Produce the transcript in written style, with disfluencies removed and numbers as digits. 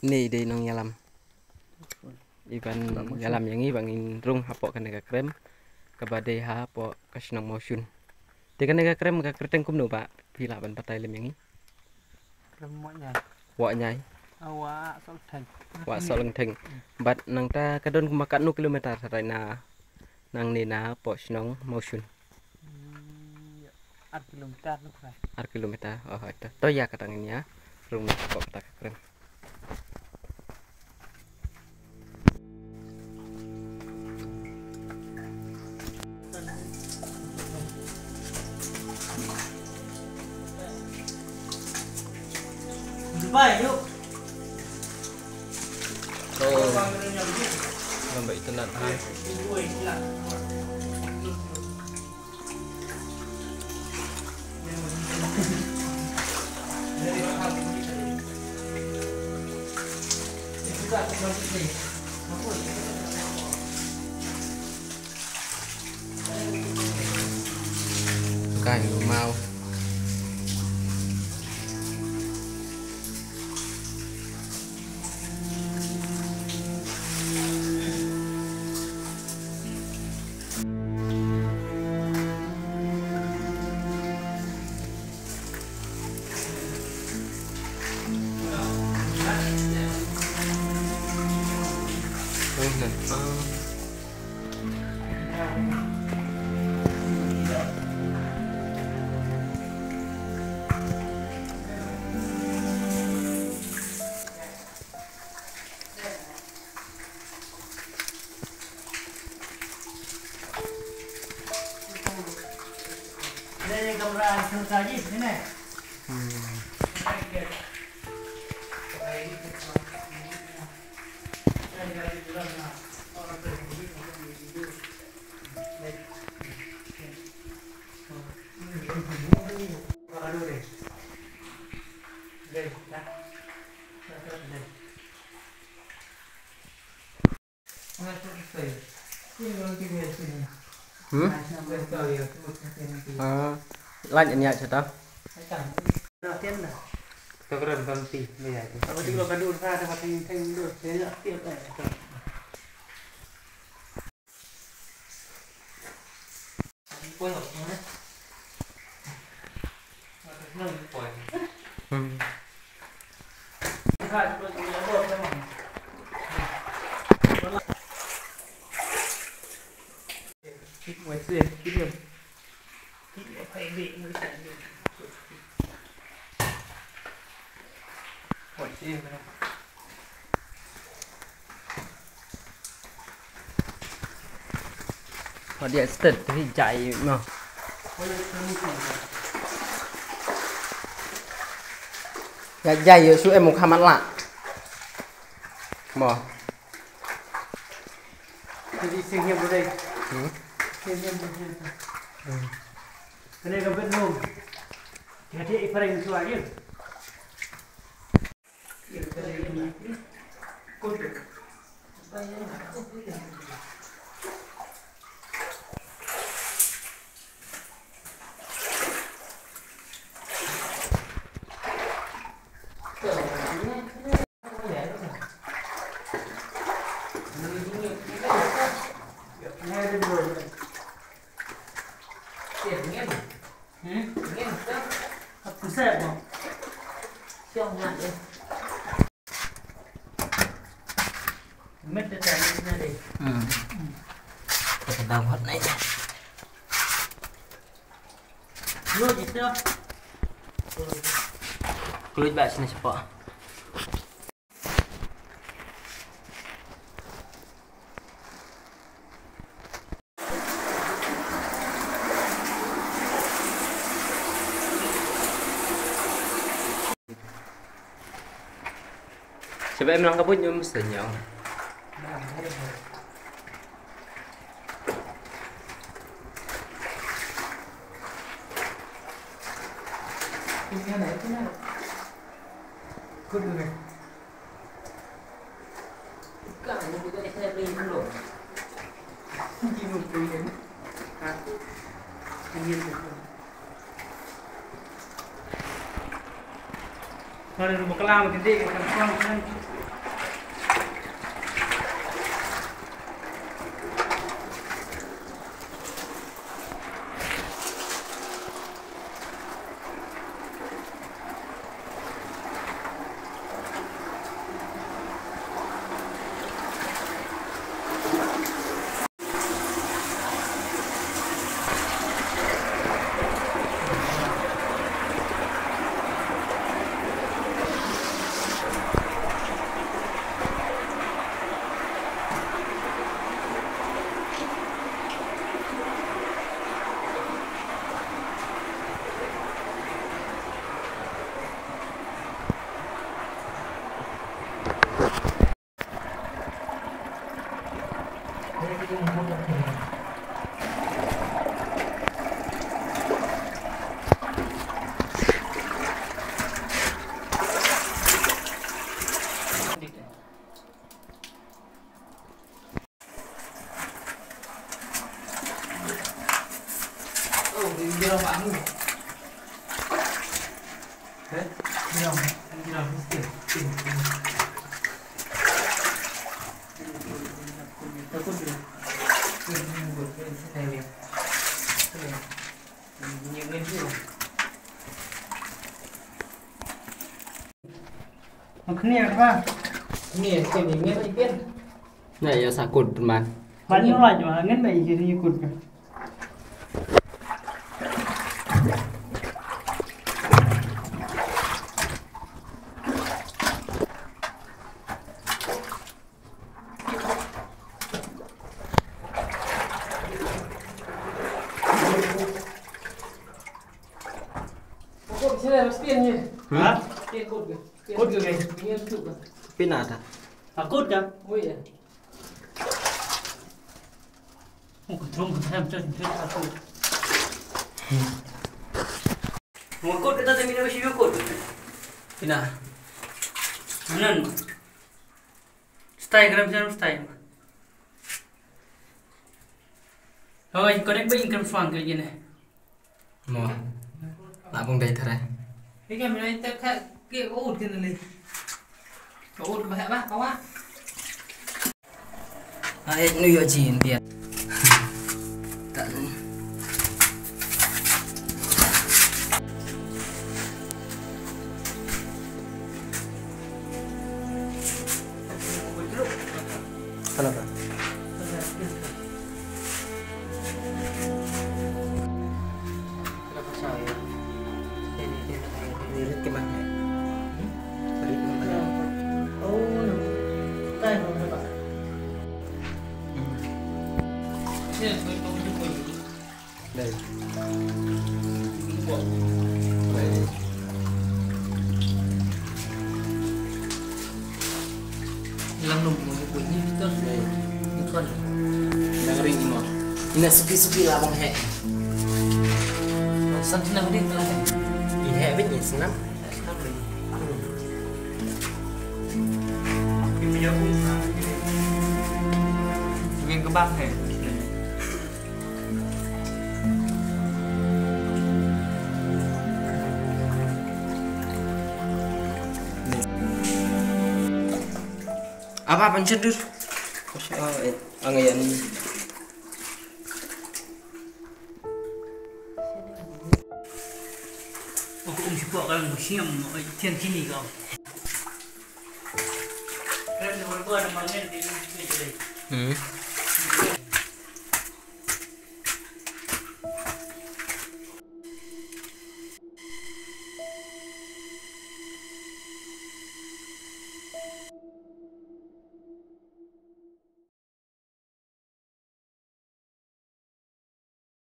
Nih di nong nyalam. Iban nyalam yang ini bangin rung hapok kan nega krem kabade hapok kasnong motion. Tekan nega krem ka kreteng kumno pak pila ban patai lem yang ini. Krem moknya. Wak nyai. Awak sol theng. Wak sol theng. Bat nang ta kadon kumakat nu kilometer sarai na nang ni na pok snong motion. Ad kilometer lu kai. Ar kilometer. Oh itu. To ya katang ini ya. Rung hapok kata krem. Baik yuk. Lambat itu nak. Kain mau. Đây kamera selesai di sini. Lanjut niat cerita. Tôi có đơn con tì bây giờ tao có chịu đun ra thì thành thành được thế là tiếp này quay học nhé nó quay khai tôi cũng nhớ bột cho mà ngoài xuyên cái điểm phải bị người chạy được hỏi gì vậy Họ điện start thì chạy mà. Ya jai yo su em Muhammad la. Mo. đi xem hiệp ở đây xem hiệp cái này có biết không cái thị phải đánh số ấy Sẹp không? Trong lại đi. Mất cái tay ra đi. Cái đầu hết này. Luôn gì chưa? Keluar bak sini cepat. Coba em lang kabut nyo mesti nyo. Cái này cái này. Cút được này. Cả những cái xe đi không nổi. Chỉ một cái đến. À. Anh nhiên được. Thôi được một cái lao một cái gì, làm xong Bilang miskin. Takut dia. Ini buat saya ya. Nyengin sih. Makanya apa? Ini kayak ini apa ikan? Nah, ya sakut teman. Banyak lah cuma angin baik jadi ikut kan. Kok sini harus piannya? Hah? Pian kod ke? Kod ke guys? Pian tuh kan? Pina ada. Takut kan? Oh iya. Oh, ketrung ketrang takut. Mau kod kita tak minum sih kod. Pina. Mana? Stay gram jangan stay. Oh, ini connect bayi gram swang ke gini. Mau. Labung đây thật đấy. Cái camera này ta kia có út kia này. Có út mà hả bác, có á. Ai nuôi ở chỉ tiền. Tận. Kenapa? Kenapa saya? Lirik gimana? Lirik gimana? Oh, tay rồi các bạn. Thế là tôi không được quên. Đây. Bộ. Đây. Làm nung một buổi như tôi đây. Như tuần. Dengerin ini mau. Ini sepi-sepi lah bang hek. Sân thế nào đi tôi làm. Ini hek biết nhìn senam. Bây giờ cũng viên có băng hệ. Apa pencedur? Angayan. Aku umsi buat kalau musim tiang kini kau. Kerana berbuat dengan mana di sini.